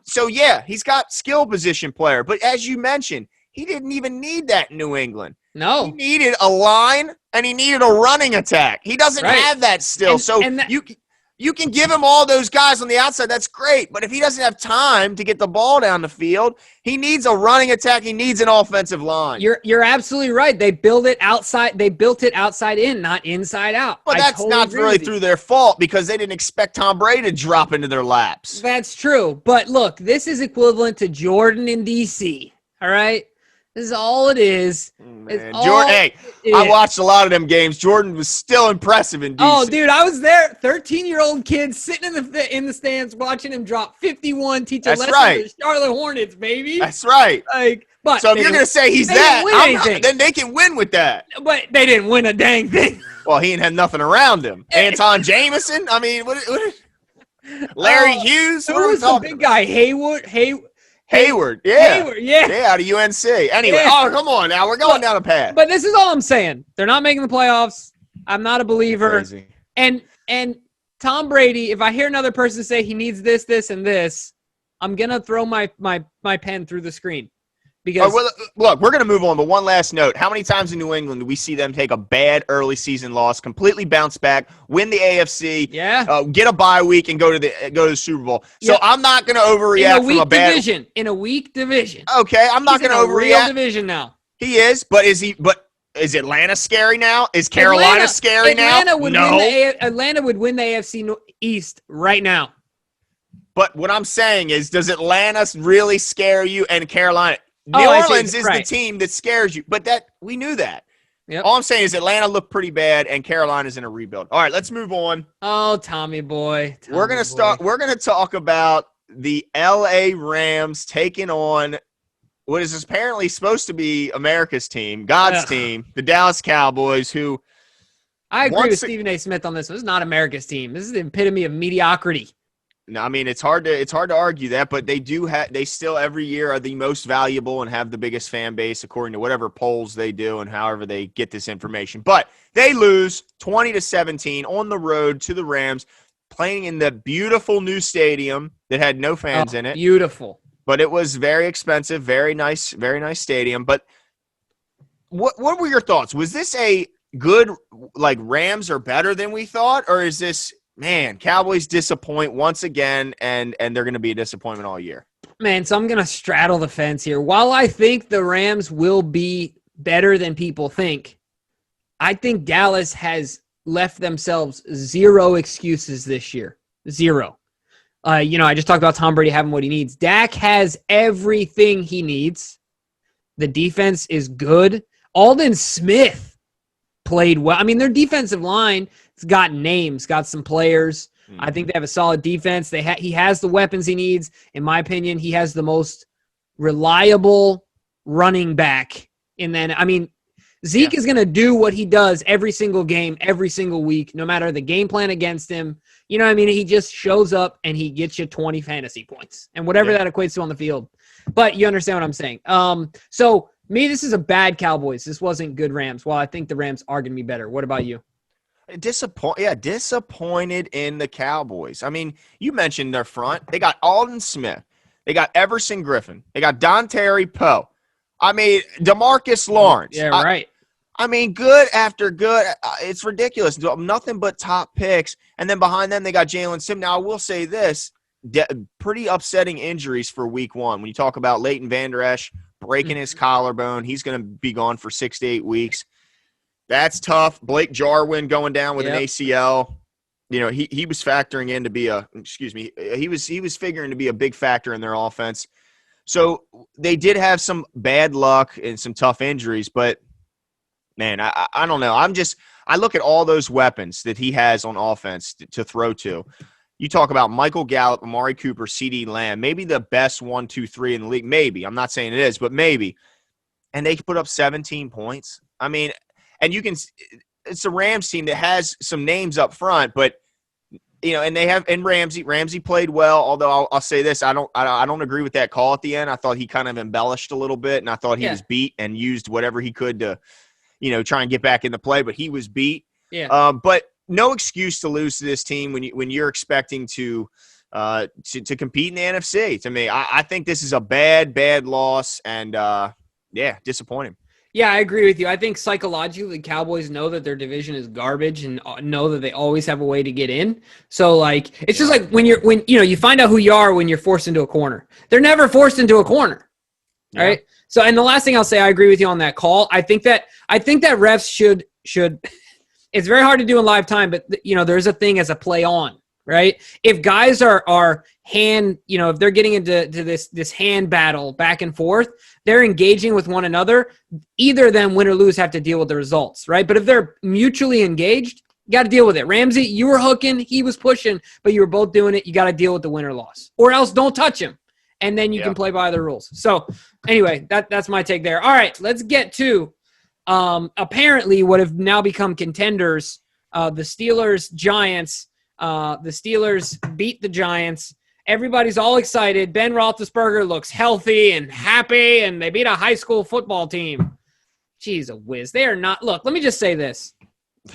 So, yeah, he's got skill position player. But as you mentioned, he didn't even need that in New England. No. He needed a line, and he needed a running attack. He doesn't have that still. You can give him all those guys on the outside. That's great. But if he doesn't have time to get the ball down the field, he needs a running attack. He needs an offensive line. You're absolutely right. They built it outside in, not inside out. But that's not really through their fault because they didn't expect Tom Brady to drop into their laps. That's true. But look, this is equivalent to Jordan in D.C., all right? This is all it is. I watched a lot of them games. Jordan was still impressive in D.C. Oh, dude, I was there. 13-year-old kid sitting in the stands watching him drop 51, teach a lesson to the Charlotte Hornets, baby. That's right. So if you're going to say he's that, then they can win with that. But they didn't win a dang thing. Well, he didn't have nothing around him. Anton Jameson? I mean, Larry Hughes? Who was the big guy? Hayward, yeah. Yeah, out of UNC. Anyway, come on now. We're going down a path. But this is all I'm saying. They're not making the playoffs. I'm not a believer. Crazy. And Tom Brady, if I hear another person say he needs this, this, and this, I'm going to throw my pen through the screen. Because look, we're going to move on, but one last note. How many times in New England do we see them take a bad early season loss, completely bounce back, win the AFC, get a bye week, and go to the Super Bowl? So I'm not going to overreact in a weak division. Okay, I'm not going to overreact. Real division now. He is, but is Atlanta scary now? Is Carolina scary now? Atlanta would win the AFC East right now. But what I'm saying is, does Atlanta really scare you and Carolina? New Orleans is the team that scares you, but we knew that. Yep. All I'm saying is Atlanta looked pretty bad, and Carolina's in a rebuild. All right, let's move on. Oh, Tommy boy. We're gonna talk about the L.A. Rams taking on what is apparently supposed to be America's team, God's team, the Dallas Cowboys. Who I agree with Stephen A. Smith on this. This is not America's team. This is the epitome of mediocrity. I mean, it's hard to argue that, but they still every year are the most valuable and have the biggest fan base according to whatever polls they do and however they get this information. But they lose 20-17 on the road to the Rams, playing in the beautiful new stadium that had no fans in it. Beautiful. But it was very expensive, very nice stadium. But what were your thoughts? Was this a good, like, Rams are better than we thought, or is this, man, Cowboys disappoint once again, and they're going to be a disappointment all year? Man, so I'm going to straddle the fence here. While I think the Rams will be better than people think, I think Dallas has left themselves zero excuses this year. Zero. I just talked about Tom Brady having what he needs. Dak has everything he needs. The defense is good. Aldon Smith played well. I mean, their defensive line has got names, got some players. Mm-hmm. I think they have a solid defense. He has the weapons he needs. In my opinion, he has the most reliable running back. And then, I mean, Zeke is going to do what he does every single game, every single week, no matter the game plan against him. You know what I mean? He just shows up and he gets you 20 fantasy points and whatever that equates to on the field. But you understand what I'm saying. So, me, this is a bad Cowboys. This wasn't good Rams. Well, I think the Rams are going to be better. What about you? Disappointed in the Cowboys. I mean, you mentioned their front. They got Aldon Smith. They got Everson Griffin. They got Dontari Poe. I mean, DeMarcus Lawrence. Yeah, right. I mean, good after good. It's ridiculous. Nothing but top picks. And then behind them, they got Jalen Sim. Now, I will say this. Pretty upsetting injuries for week one. When you talk about Leighton Vander Esch breaking his collarbone, he's going to be gone for 6 to 8 weeks. That's tough. Blake Jarwin going down with an ACL. You know, he was factoring in to be he was figuring to be a big factor in their offense. So they did have some bad luck and some tough injuries, but man, I don't know. I look at all those weapons that he has on offense to throw to. You talk about Michael Gallup, Amari Cooper, CeeDee Lamb, maybe the best 1, 2, 3 in the league. Maybe. I'm not saying it is, but maybe. And they put up 17 points. I mean, and it's a Rams team that has some names up front, but and they have, and Ramsey played well, although I'll say this, I don't agree with that call at the end. I thought he kind of embellished a little bit, and I thought he was beat and used whatever he could to, try and get back in the play, but he was beat. Yeah. But no excuse to lose to this team when you're expecting to compete in the NFC. To me, I think this is a bad loss, and disappointing. Yeah, I agree with you. I think psychologically, the Cowboys know that their division is garbage and know that they always have a way to get in. So, like, it's just like when you find out who you are when you're forced into a corner. They're never forced into a corner, right? So, and the last thing I'll say, I agree with you on that call. I think that refs should. It's very hard to do in live time, but there's a thing as a play on, right? If guys are hand, if they're getting into this hand battle back and forth, they're engaging with one another. Either of them, win or lose, have to deal with the results, right? But if they're mutually engaged, you got to deal with it. Ramsey, you were hooking, he was pushing, but you were both doing it. You got to deal with the win or loss, or else don't touch him, and then you can play by the rules. So anyway, that's my take there. All right, let's get to apparently what have now become contenders. The Steelers, Giants. The Steelers beat the Giants. Everybody's all excited. Ben Roethlisberger looks healthy and happy, and they beat a high school football team. Jeez, a whiz. They are not. Look, let me just say this.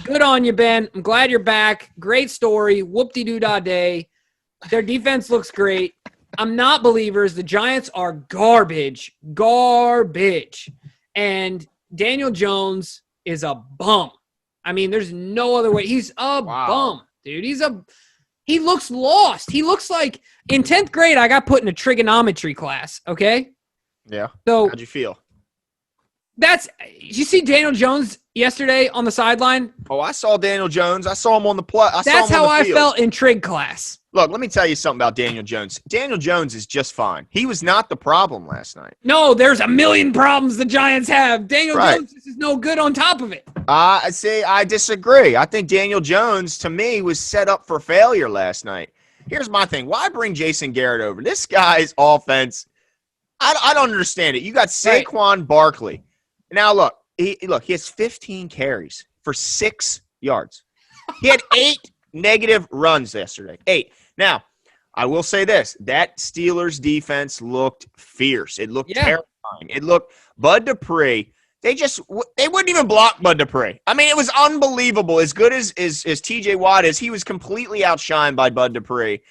Good on you, Ben. I'm glad you're back. Great story. Whoop-de-doo-dah day. Their defense looks great. I'm not believers. The Giants are garbage. Garbage. And Daniel Jones is a bum. I mean, there's no other way. He's a bum, dude. He looks lost. He looks like in 10th grade, I got put in a trigonometry class, okay? Yeah. So how'd you feel? Did you see Daniel Jones yesterday on the sideline? Oh, I saw Daniel Jones. I saw him on the play. That's how I felt in trig class. Look, let me tell you something about Daniel Jones. Daniel Jones is just fine. He was not the problem last night. No, there's a million problems the Giants have. Daniel Jones is no good on top of it. I disagree. I think Daniel Jones, to me, was set up for failure last night. Here's my thing. Why bring Jason Garrett over? This guy's offense, I don't understand it. You got Saquon Barkley. Now, look, he has 15 carries for 6 yards. He had 8 negative runs yesterday. 8. Now, I will say this. That Steelers defense looked fierce. It looked terrifying. It looked – Bud Dupree, they wouldn't even block Bud Dupree. I mean, it was unbelievable. As good as T.J. Watt is, he was completely outshined by Bud Dupree.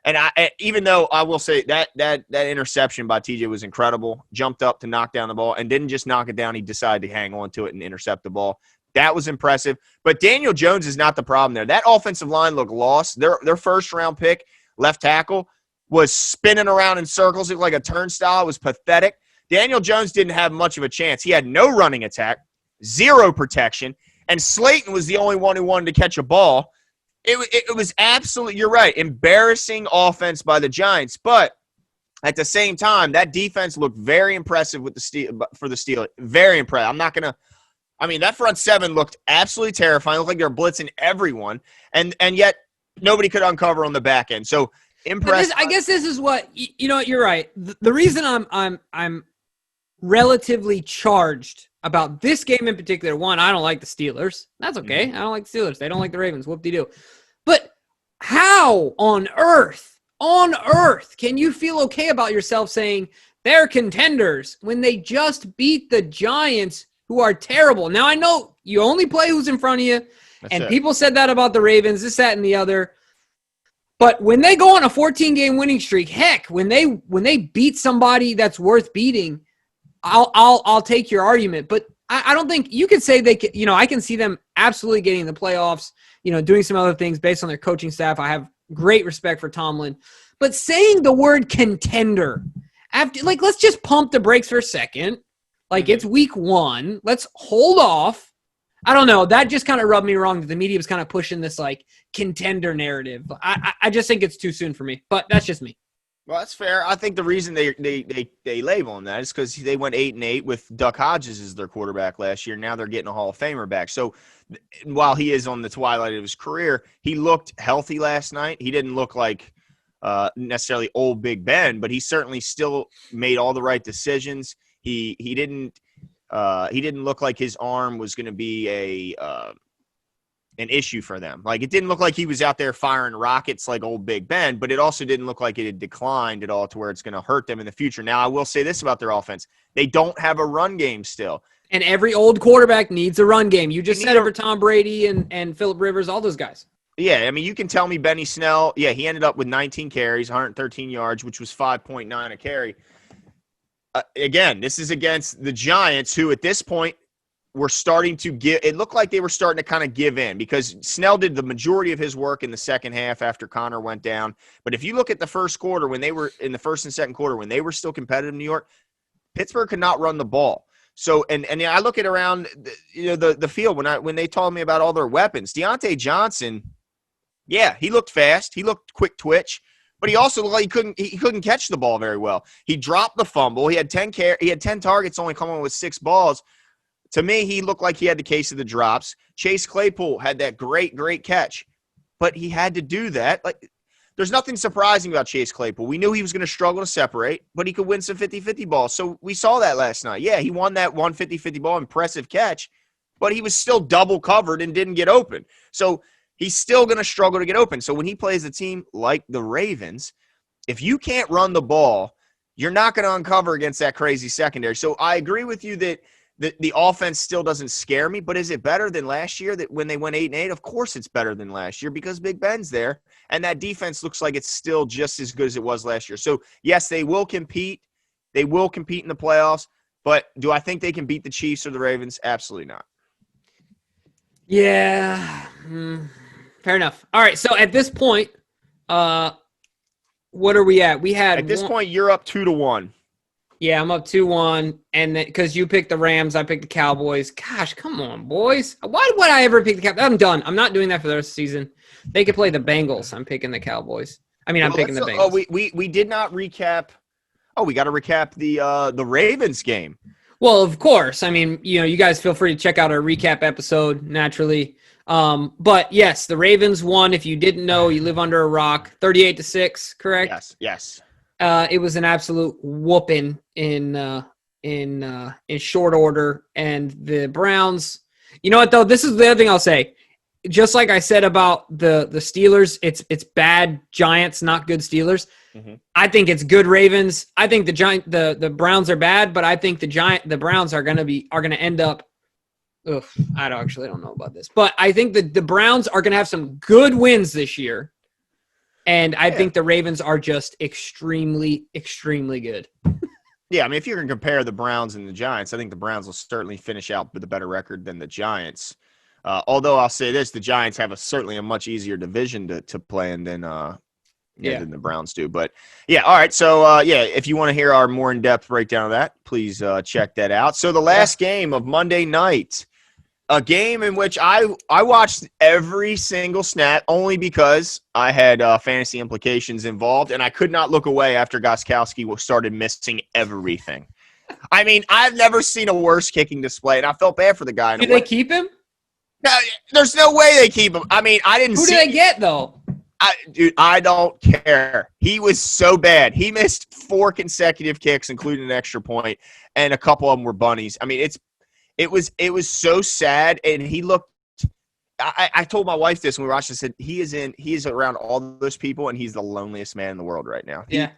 And even though I will say that interception by T.J. was incredible, jumped up to knock down the ball and didn't just knock it down. He decided to hang on to it and intercept the ball. That was impressive. But Daniel Jones is not the problem there. That offensive line looked lost. Their first-round pick, left tackle, was spinning around in circles. It looked like a turnstile. It was pathetic. Daniel Jones didn't have much of a chance. He had no running attack, zero protection, and Slayton was the only one who wanted to catch a ball. It was absolutely, you're right, embarrassing offense by the Giants. But at the same time, that defense looked very impressive for the Steelers. Very impressive. That front seven looked absolutely terrifying. It looked like they were blitzing everyone, and yet nobody could uncover on the back end. So impressive. I guess this is what you're right. The reason I'm relatively charged about this game in particular. One, I don't like the Steelers. That's okay. Mm-hmm. I don't like the Steelers. They don't like the Ravens. Whoop-de-doo. But how on earth can you feel okay about yourself saying they're contenders when they just beat the Giants, who are terrible? Now, I know you only play who's in front of you, people said that about the Ravens, this, that, and the other. But when they go on a 14-game winning streak, heck, when they beat somebody that's worth beating, I'll take your argument. But I don't think you could say they could, I can see them absolutely getting in the playoffs, doing some other things based on their coaching staff. I have great respect for Tomlin. But saying the word contender, let's just pump the brakes for a second. It's week 1. Let's hold off. I don't know. That just kind of rubbed me wrong that the media was kind of pushing this contender narrative. I just think it's too soon for me, but that's just me. Well, that's fair. I think the reason they label on that is because they went 8-8 with Duck Hodges as their quarterback last year. Now they're getting a Hall of Famer back. So while he is on the twilight of his career, he looked healthy last night. He didn't look like necessarily old Big Ben, but he certainly still made all the right decisions. He didn't look like his arm was going to be an issue for them. It didn't look like he was out there firing rockets like old Big Ben, but it also didn't look like it had declined at all to where it's going to hurt them in the future. Now, I will say this about their offense. They don't have a run game still. And every old quarterback needs a run game. You just said it for Tom Brady and Phillip Rivers, all those guys. Yeah, you can tell me Benny Snell, he ended up with 19 carries, 113 yards, which was 5.9 a carry. Again, this is against the Giants, who at this point were starting to give – it looked like they were starting to kind of give in because Snell did the majority of his work in the second half after Connor went down. But if you look at the first quarter, when they were in the first and second quarter, when they were still competitive in New York, Pittsburgh could not run the ball. So, and I look at around the field when they told me about all their weapons. Deontay Johnson, he looked fast. He looked quick twitch. But he also looked like he couldn't catch the ball very well. He dropped the fumble. He had 10 targets, only coming with 6 balls. To me, he looked like he had the case of the drops. Chase Claypool had that great catch, but he had to do that. There's nothing surprising about Chase Claypool. We knew he was going to struggle to separate, but he could win some 50-50 balls. So we saw that last night. Yeah, he won that one 50-50 ball, impressive catch, but he was still double covered and didn't get open. So he's still going to struggle to get open. So when he plays a team like the Ravens, if you can't run the ball, you're not going to uncover against that crazy secondary. So I agree with you that the offense still doesn't scare me, but is it better than last year that when they went 8-8? Of course it's better than last year because Big Ben's there, and that defense looks like it's still just as good as it was last year. So, yes, they will compete. They will compete in the playoffs, but do I think they can beat the Chiefs or the Ravens? Absolutely not. Yeah. Fair enough. All right, so at this point, what are we at? At this point, you're up 2-1. Yeah, I'm up 2-1, and because you picked the Rams, I picked the Cowboys. Gosh, come on, boys. Why would I ever pick the Cowboys? I'm done. I'm not doing that for the rest of the season. They could play the Bengals. I'm picking the Cowboys. I'm picking the Bengals. Oh, we did not recap. Oh, we got to recap the Ravens game. Well, of course. You guys feel free to check out our recap episode, naturally. But, yes, the Ravens won. If you didn't know, you live under a rock. 38-6, correct? Yes. It was an absolute whooping in short order, and the Browns. You know what though? This is the other thing I'll say. just like I said about the Steelers, it's bad Giants, not good Steelers. Mm-hmm. I think it's good Ravens. I think the Browns are bad, but I think the Browns are gonna end up. I don't know about this, but I think the Browns are gonna have some good wins this year, and I think the Ravens are just extremely, extremely good. Yeah, I mean, if you're going to compare the Browns and the Giants, I think the Browns will certainly finish out with a better record than the Giants. Although I'll say this, the Giants have certainly a much easier division to play in than the Browns do. But, yeah, all right. So, if you want to hear our more in-depth breakdown of that, please check that out. So the last game of Monday night, a game in which I watched every single snap only because I had fantasy implications involved, and I could not look away after Gostkowski started missing everything. I mean, I've never seen a worse kicking display, and I felt bad for the guy. Did they keep him? No, there's no way they keep him. I mean, I didn't see. Who did they get, though? Dude, I don't care. He was so bad. He missed 4 consecutive kicks, including an extra point, and a couple of them were bunnies. I mean, It was so sad, and he looked. I told my wife this when we watched. I said he is around all those people, and he's the loneliest man in the world right now. Yeah,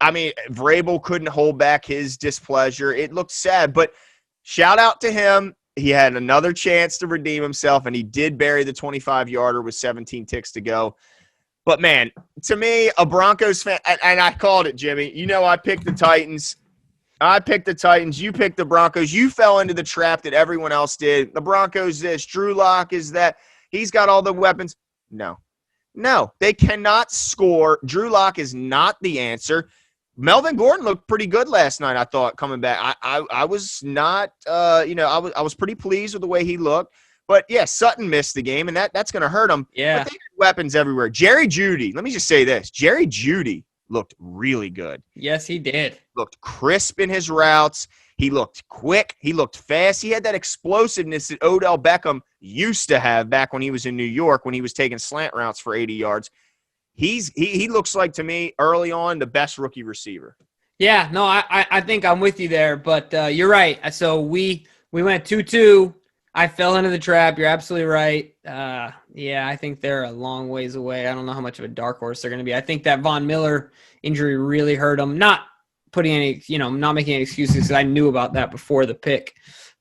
I mean, Vrabel couldn't hold back his displeasure. It looked sad, but shout out to him. He had another chance to redeem himself, and he did bury the 25-yarder with 17 ticks to go. But man, to me, a Broncos fan, and I called it, Jimmy. You know, I picked the Titans. You picked the Broncos. You fell into the trap that everyone else did. The Broncos this, Drew Lock is that. He's got all the weapons. No, they cannot score. Drew Lock is not the answer. Melvin Gordon looked pretty good last night, I thought, coming back. I was not, I was pretty pleased with the way he looked. But, yeah, Sutton missed the game, and that's going to hurt him. Yeah. But they had weapons everywhere. Jerry Jeudy, let me just say this. Jerry Jeudy looked really good. Yes, he did. Looked crisp in his routes. He looked quick. He looked fast. He had that explosiveness that Odell Beckham used to have back when he was in New York when he was taking slant routes for 80 yards. He looks like, to me, early on, the best rookie receiver. Yeah, no, I think I'm with you there, but you're right. So we went 2-2. I fell into the trap. You're absolutely right. I think they're a long ways away. I don't know how much of a dark horse they're going to be. I think that Von Miller injury really hurt them. Not putting any, not making any excuses because I knew about that before the pick.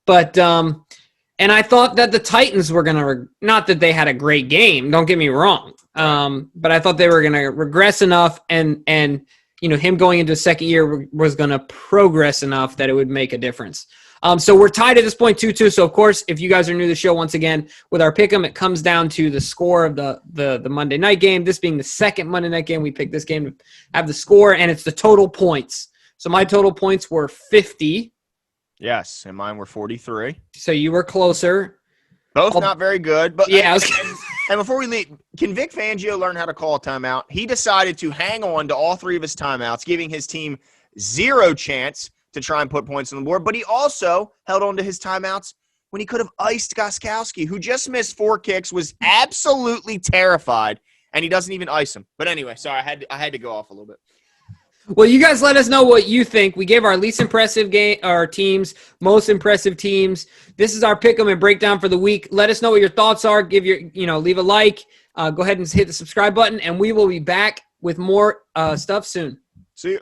But, and I thought that the Titans were going to, not that they had a great game, don't get me wrong. But I thought they were going to regress enough and him going into a second year was going to progress enough that it would make a difference. So we're tied at this point 2-2. So, of course, if you guys are new to the show, once again, with our pick'em, it comes down to the score of the Monday night game. This being the second Monday night game, we picked this game to have the score, and it's the total points. So my total points were 50. Yes, and mine were 43. So you were closer. Both not very good. But yeah. And before we leave, can Vic Fangio learn how to call a timeout? He decided to hang on to all 3 of his timeouts, giving his team 0 chance to try and put points on the board. But he also held on to his timeouts when he could have iced Gostkowski, who just missed 4 kicks, was absolutely terrified, and he doesn't even ice him. But anyway, sorry, I had to go off a little bit. Well, you guys let us know what you think. We gave our least impressive teams, most impressive teams. This is our pick 'em and breakdown for the week. Let us know what your thoughts are. Leave a like. Go ahead and hit the subscribe button, and we will be back with more stuff soon. See you.